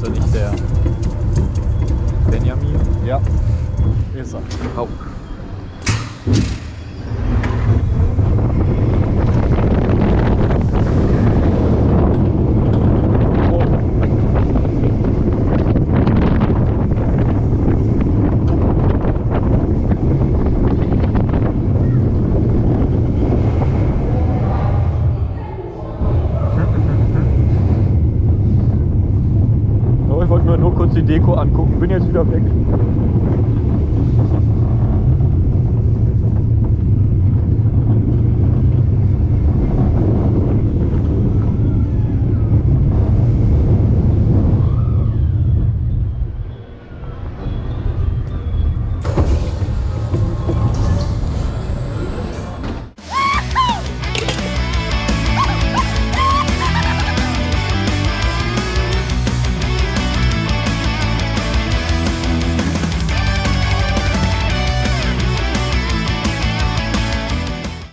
er nicht der Benjamin? Ja, ist er. Oh. Ich wollte mir nur kurz die Deko angucken, bin jetzt wieder weg.